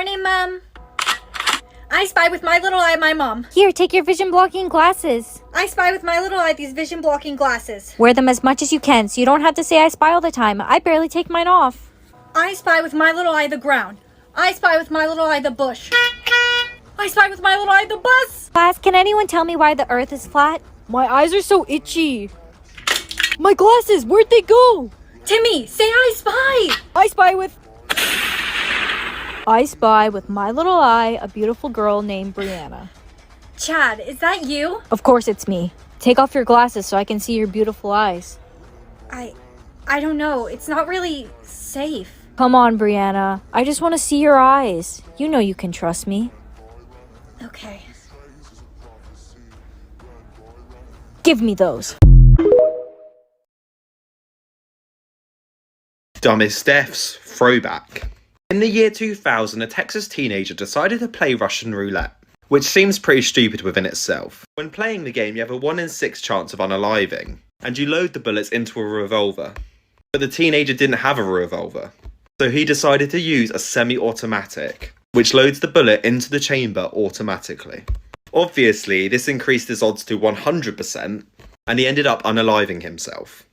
morning, Mom. I spy with my little eye my mom. Here, take your vision blocking glasses. I spy with my little eye these vision blocking glasses. Wear them as much as you can so you don't have to say I spy all the time. I barely take mine off. I spy with my little eye the ground. I spy with my little eye the bush. I spy with my little eye the bus. Class, can anyone tell me why the earth is flat? My eyes are so itchy. My glasses, where'd they go? Timmy, say I spy. I spy with my little eye a beautiful girl named Brianna. Chad, is that you? Of course it's me. Take off your glasses so I can see your beautiful eyes. I don't know. It's not really safe. Come on, Brianna. I just want to see your eyes. You know you can trust me. Okay. Give me those. Dumbest Deaths throwback. In the year 2000, a Texas teenager decided to play Russian roulette, which seems pretty stupid within itself. When playing the game, you have a 1 in 6 chance of unaliving, and you load the bullets into a revolver. But the teenager didn't have a revolver, so he decided to use a semi-automatic, which loads the bullet into the chamber automatically. Obviously, this increased his odds to 100%, and he ended up unaliving himself.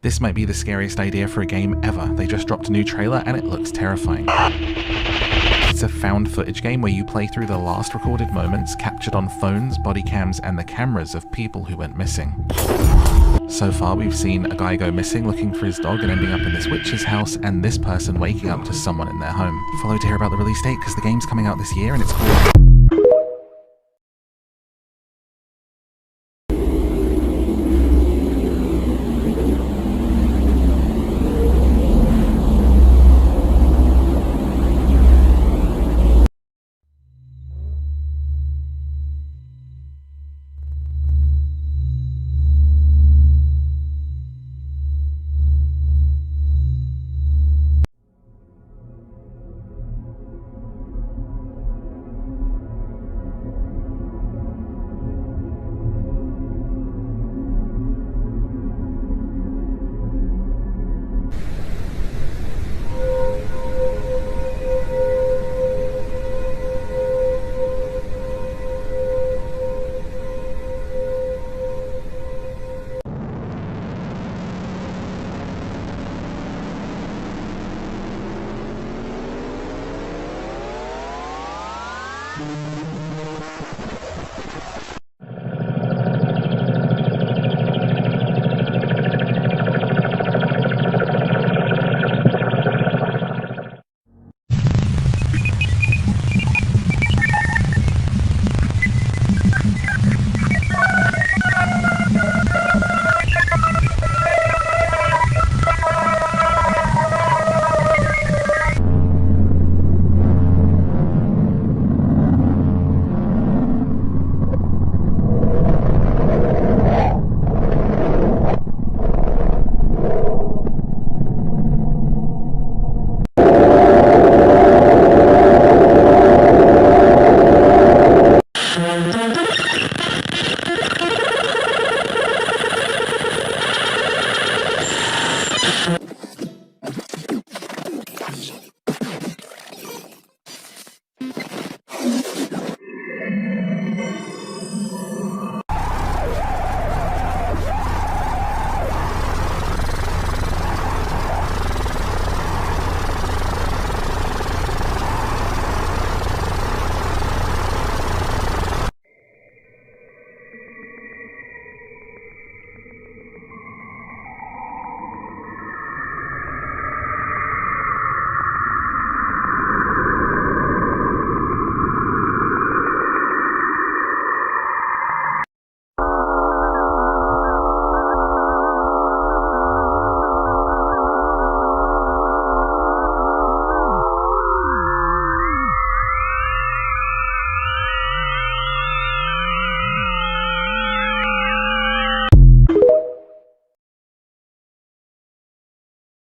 This might be the scariest idea for a game ever. They just dropped a new trailer and it looks terrifying. It's a found footage game where you play through the last recorded moments captured on phones, body cams, and the cameras of people who went missing. So far we've seen a guy go missing looking for his dog and ending up in this witch's house, and this person waking up to someone in their home. Follow to hear about the release date because the game's coming out this year and it's called...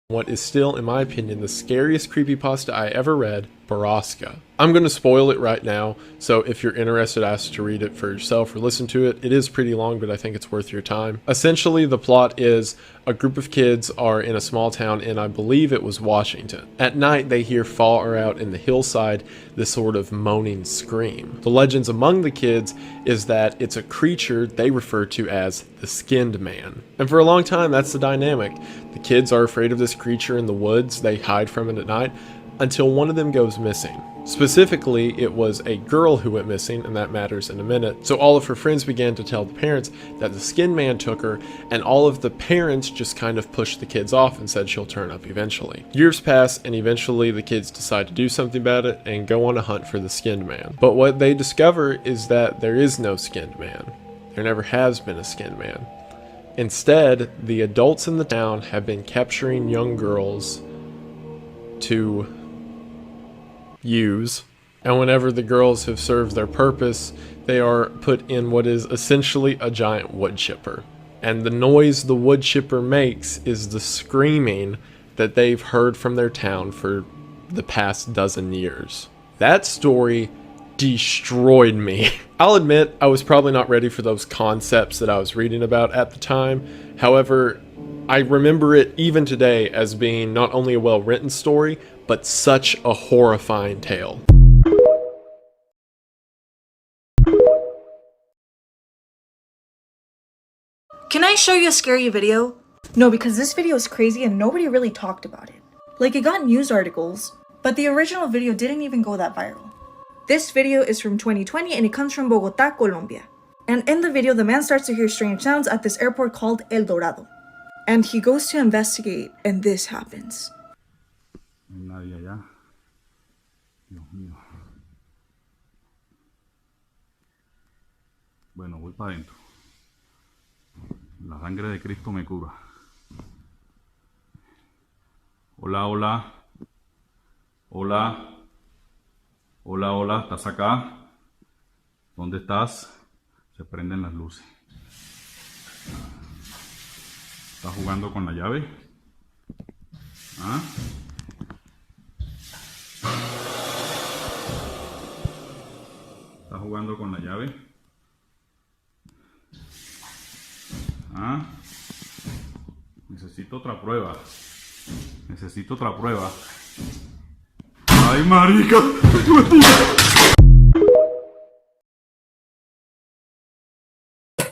What is still, in my opinion, the scariest creepypasta I ever read, Baraska. I'm going to spoil it right now, so if you're interested, ask to read it for yourself or listen to it. It is pretty long, but I think it's worth your time. Essentially, the plot is a group of kids are in a small town in, I believe it was Washington. At night, they hear far out in the hillside this sort of moaning scream. The legends among the kids is that it's a creature they refer to as the Skinned Man. And for a long time, that's the dynamic. The kids are afraid of this creature in the woods, they hide from it at night, until one of them goes missing. Specifically, it was a girl who went missing, and that matters in a minute. So all of her friends began to tell the parents that the Skinned Man took her, and all of the parents just kind of pushed the kids off and said she'll turn up eventually. Years pass, and eventually the kids decide to do something about it and go on a hunt for the Skinned Man. But what they discover is that there is no Skinned Man. There never has been a Skinned Man. Instead, the adults in the town have been capturing young girls to use, and whenever the girls have served their purpose, they are put in what is essentially a giant wood chipper. And the noise the wood chipper makes is the screaming that they've heard from their town for the past dozen years. That story destroyed me. I'll admit I was probably not ready for those concepts that I was reading about at the time. However, I remember it even today as being not only a well-written story, but such a horrifying tale. Can I show you a scary video? No, because this video is crazy and nobody really talked about it. Like, it got news articles, but the original video didn't even go that viral. This video is from 2020 and it comes from Bogota, Colombia. And in the video, the man starts to hear strange sounds at this airport called El Dorado. And he goes to investigate, and this happens. Nadie allá. Dios mío. Bueno, voy para adentro. La sangre de Cristo me cura. Hola, hola. Hola. Hola, hola. ¿Estás acá? ¿Dónde estás? Se prenden las luces. ¿Estás jugando con la llave? ¿Ah? ¿Estás jugando con la llave? ¿Ah? Necesito otra prueba. Necesito otra prueba. ¡Ay, marica!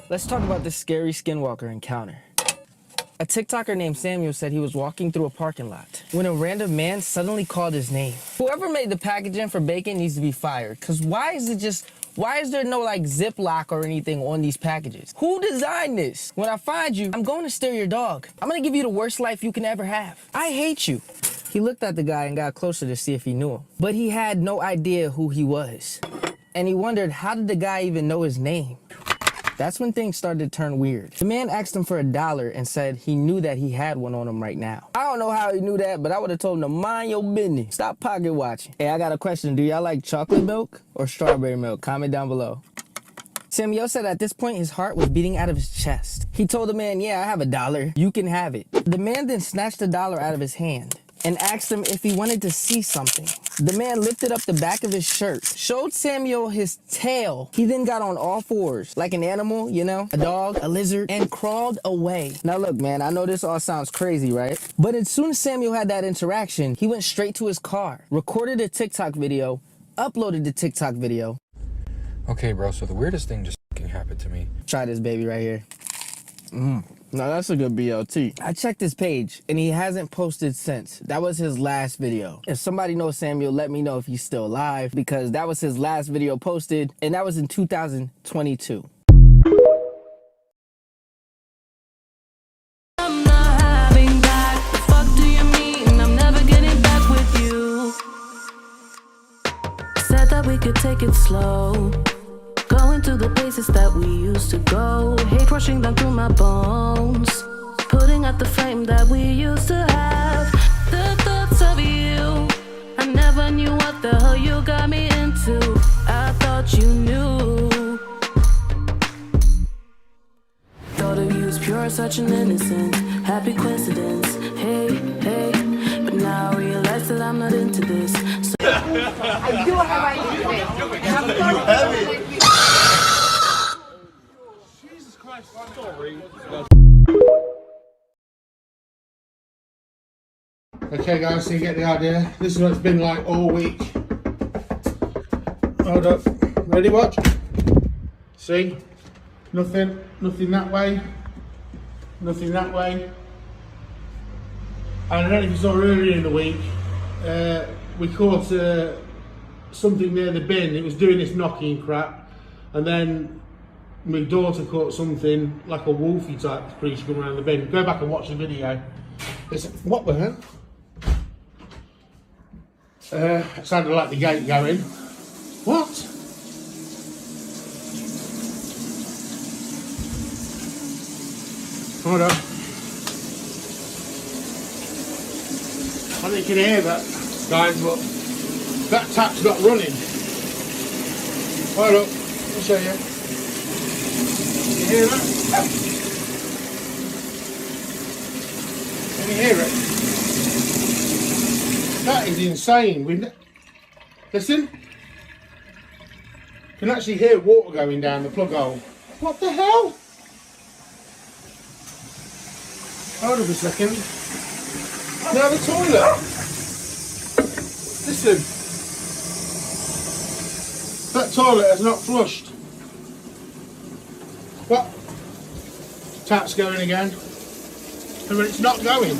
Let's talk about this scary skinwalker encounter. A TikToker named Samuel said he was walking through a parking lot when a random man suddenly called his name. Whoever made the packaging for bacon needs to be fired, because why is there no like Ziploc or anything on these packages? Who designed this? When I find you, I'm going to steal your dog. I'm going to give you the worst life you can ever have. I hate you. He looked at the guy and got closer to see if he knew him, but he had no idea who he was. And he wondered, how did the guy even know his name? That's when things started to turn weird. The man asked him for $1 and said he knew that he had one on him right now. I don't know how he knew that, but I would have told him to mind your business. Stop pocket watching. Hey, I got a question. Do y'all like chocolate milk or strawberry milk? Comment down below. Samuel said at this point his heart was beating out of his chest. He told the man, yeah, I have $1. You can have it. The man then snatched the $1 out of his hand and asked him if he wanted to see something. The man lifted up the back of his shirt, showed Samuel his tail. He then got on all fours, like an animal, you know, a dog, a lizard, and crawled away. Now look, man, I know this all sounds crazy, right? But as soon as Samuel had that interaction, he went straight to his car, recorded a TikTok video, uploaded the TikTok video. Okay, bro, so the weirdest thing just fucking happened to me. Try this baby right here. Now that's a good BLT. I checked his page and he hasn't posted since. That was his last video. If somebody knows Samuel, let me know if he's still alive, because that was his last video posted and that was in 2022. I'm not having that. The fuck do you mean? I'm never getting back with you. Said that we could take it slow. Going to the places that we used to go. Hate rushing down through my bones. Putting out the flame that we used to have. The thoughts of you, I never knew what the hell you got me into. I thought you knew. Thought of you as pure, such an innocent, happy coincidence. Hey, hey, but now I realize that I'm not into this. So I do have Okay guys, so you get the idea. This is what it's been like all week. Hold up. Ready, watch? See? Nothing that way. Nothing that way. And I don't know if you saw earlier in the week, we caught something near the bin. It was doing this knocking crap. And then my daughter caught something like a wolfy type creature coming around the bin. Go back and watch the video. It's, what the hell? It sounded like the gate going. What? Hold on. I think you can hear that, guys, but that tap's not running. Hold up, I'll show you. You hear that? Can you hear it? That is insane. Listen. You can actually hear water going down the plug hole. What the hell? Hold up a second. Now the toilet. Listen. That toilet has not flushed. What? Tap's going again. And when it's not going.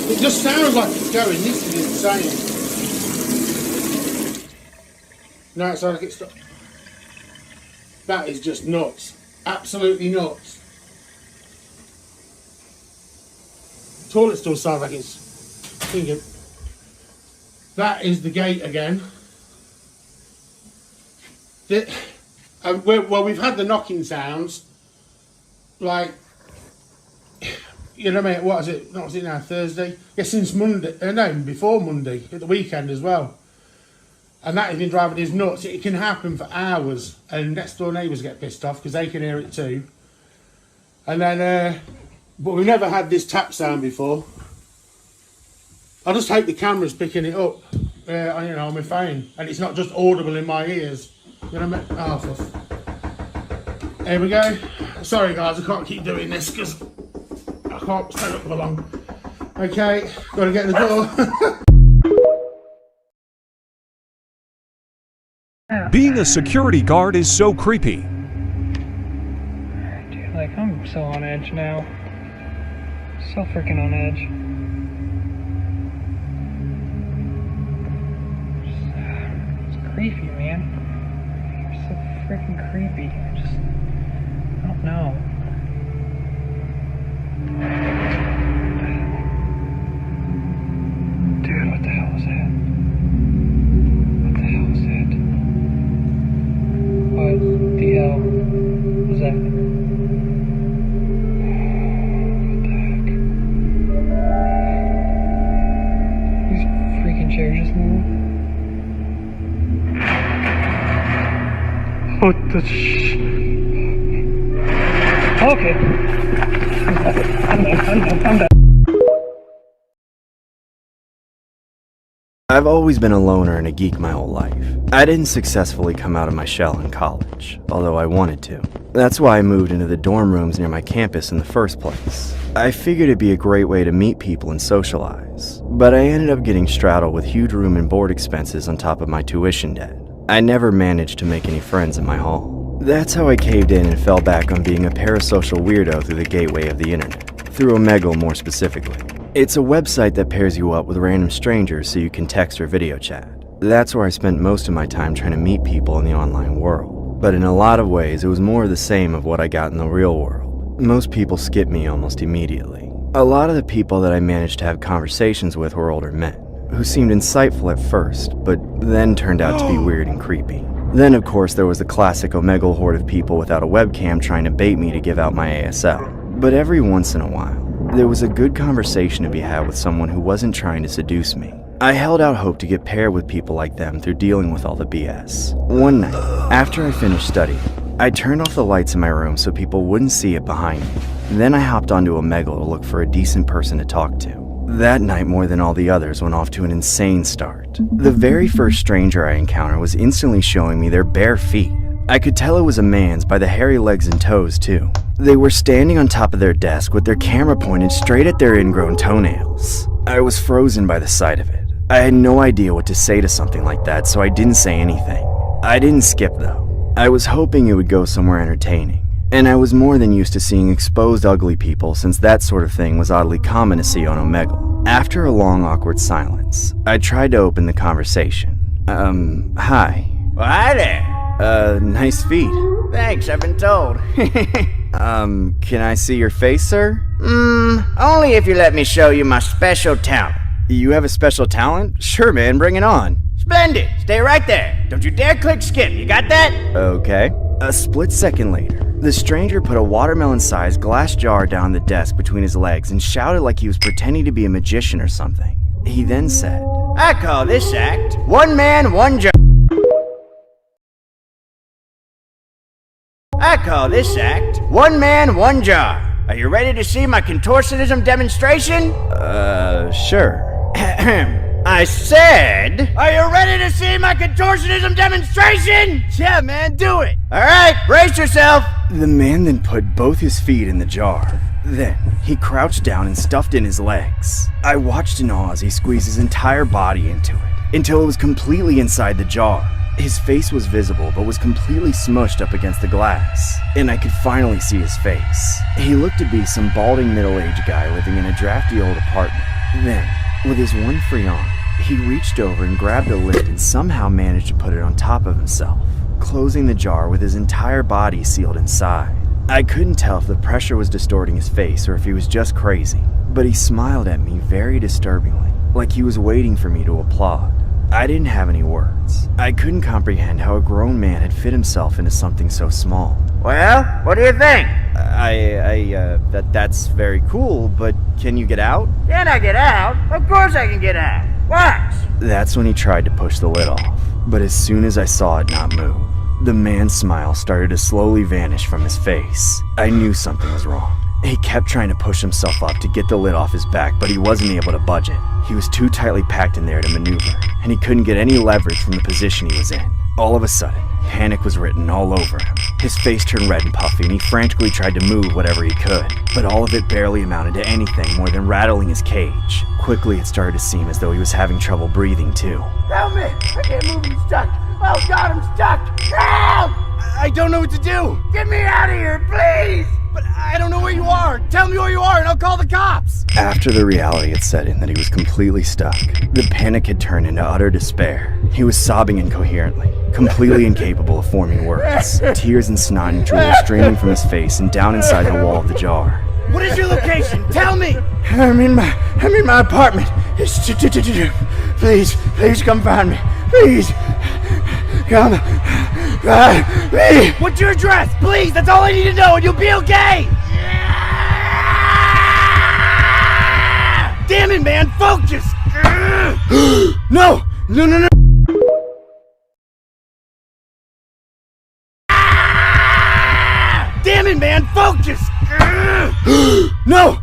It just sounds like it's going. This is insane. No, it sounds like it's stopped. That is just nuts. Absolutely nuts. Toilet still sounds like it's thinking. That is the gate again. Well, we've had the knocking sounds. Like, you know what I mean? What is it? What was it now? Thursday? Yeah, since Monday. No, before Monday. At the weekend as well. And that has been driving us nuts. It can happen for hours. And next door neighbours get pissed off because they can hear it too. And then, but we've never had this tap sound before. I just hope the camera's picking it up, you know, on my phone. And it's not just audible in my ears. You know what I mean? Oh, fuck. Here we go. Sorry guys, I can't keep doing this because I can't stand up for long. Okay, gotta get the door. Being a security guard is so creepy. Dude, like, I'm so on edge now. So freaking on edge. It's creepy, man. It's so freaking creepy. I don't know. Dude, what the hell was that? What the hell was that? What the hell was that? What the heck? These freaking chairs just moved. What the Okay. I'm done. I've always been a loner and a geek my whole life. I didn't successfully come out of my shell in college, although I wanted to. That's why I moved into the dorm rooms near my campus in the first place. I figured it'd be a great way to meet people and socialize, but I ended up getting straddled with huge room and board expenses on top of my tuition debt. I never managed to make any friends in my hall. That's how I caved in and fell back on being a parasocial weirdo through the gateway of the internet, through Omegle more specifically. It's a website that pairs you up with random strangers so you can text or video chat. That's where I spent most of my time trying to meet people in the online world. But in a lot of ways, it was more of the same of what I got in the real world. Most people skip me almost immediately. A lot of the people that I managed to have conversations with were older men, who seemed insightful at first, but then turned out to be weird and creepy. Then, of course, there was the classic Omegle horde of people without a webcam trying to bait me to give out my ASL. But every once in a while, there was a good conversation to be had with someone who wasn't trying to seduce me. I held out hope to get paired with people like them through dealing with all the BS. One night, after I finished studying, I turned off the lights in my room so people wouldn't see it behind me. Then I hopped onto Omegle to look for a decent person to talk to. That night, more than all the others, went off to an insane start. The very first stranger I encountered was instantly showing me their bare feet. I could tell it was a man's by the hairy legs and toes, too. They were standing on top of their desk with their camera pointed straight at their ingrown toenails. I was frozen by the sight of it. I had no idea what to say to something like that, so I didn't say anything. I didn't skip though. I was hoping it would go somewhere entertaining. And I was more than used to seeing exposed ugly people, since that sort of thing was oddly common to see on Omegle. After a long awkward silence, I tried to open the conversation. Hi. Well, hi there. Nice feet. Thanks, I've been told. Can I see your face, sir? Only if you let me show you my special talent. You have a special talent? Sure, man, bring it on. Splendid. Stay right there. Don't you dare click skip. You got that? Okay. A split second later, the stranger put a watermelon-sized glass jar down the desk between his legs and shouted like he was pretending to be a magician or something. He then said, I call this act one man, one jar. I call this act one man, one jar. Are you ready to see my contortionism demonstration? Sure. I said, are you ready to see my contortionism demonstration? Yeah, man, do it! Alright, brace yourself! The man then put both his feet in the jar. Then, he crouched down and stuffed in his legs. I watched in awe as he squeezed his entire body into it, until it was completely inside the jar. His face was visible, but was completely smushed up against the glass, and I could finally see his face. He looked to be some balding middle-aged guy living in a drafty old apartment. Then, with his one free arm, he reached over and grabbed a lid and somehow managed to put it on top of himself, closing the jar with his entire body sealed inside. I couldn't tell if the pressure was distorting his face or if he was just crazy, but he smiled at me very disturbingly, like he was waiting for me to applaud. I didn't have any words. I couldn't comprehend how a grown man had fit himself into something so small. Well, what do you think? That's very cool, but can you get out? Can I get out? Of course I can get out. Watch! That's when he tried to push the lid off, but as soon as I saw it not move, the man's smile started to slowly vanish from his face. I knew something was wrong. He kept trying to push himself up to get the lid off his back, but he wasn't able to budge it. He was too tightly packed in there to maneuver, and he couldn't get any leverage from the position he was in. All of a sudden, panic was written all over him. His face turned red and puffy, and he frantically tried to move whatever he could, but all of it barely amounted to anything more than rattling his cage. Quickly, it started to seem as though he was having trouble breathing, too. Help me! I can't move, I'm stuck! Oh God, I'm stuck! Help! I don't know what to do! Get me out of here, please! But I don't know where you are! Tell me where you are and I'll call the cops! After the reality had set in that he was completely stuck, the panic had turned into utter despair. He was sobbing incoherently, completely incapable of forming words. Tears and snot and drool streaming from his face and down inside the wall of the jar. What is your location? Tell me! I'm in my apartment. Please come find me. Please. Come. Please. What's your address? Please, that's all I need to know and you'll be okay! Damn it, man, focus! No! Damn it, man, focus! No!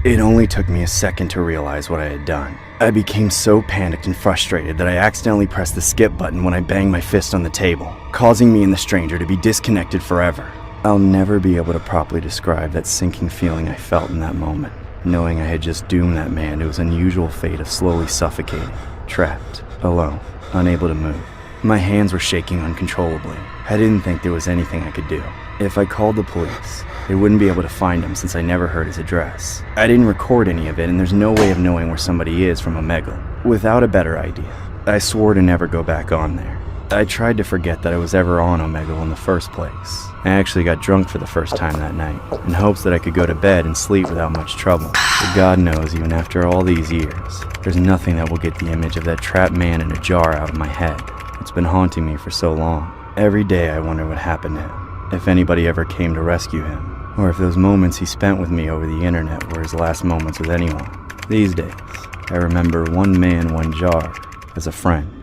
It only took me a second to realize what I had done. I became so panicked and frustrated that I accidentally pressed the skip button when I banged my fist on the table, causing me and the stranger to be disconnected forever. I'll never be able to properly describe that sinking feeling I felt in that moment, knowing I had just doomed that man to his unusual fate of slowly suffocating, trapped, alone, unable to move. My hands were shaking uncontrollably. I didn't think there was anything I could do. If I called the police, they wouldn't be able to find him since I never heard his address. I didn't record any of it, and there's no way of knowing where somebody is from Omegle. Without a better idea, I swore to never go back on there. I tried to forget that I was ever on Omegle in the first place. I actually got drunk for the first time that night, in hopes that I could go to bed and sleep without much trouble. But God knows, even after all these years, there's nothing that will get the image of that trapped man in a jar out of my head. It's been haunting me for so long. Every day I wonder what happened to him, if anybody ever came to rescue him, or if those moments he spent with me over the internet were his last moments with anyone. These days, I remember one man, one jar as a friend.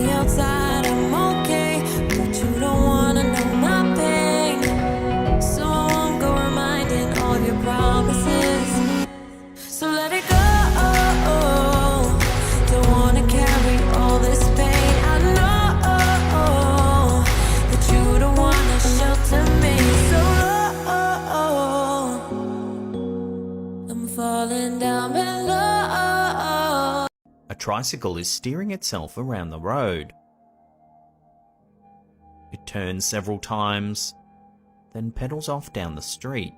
Outside I'm okay, but you don't wanna know my pain. falling down below. A tricycle is steering itself around the road. It turns several times, then pedals off down the street.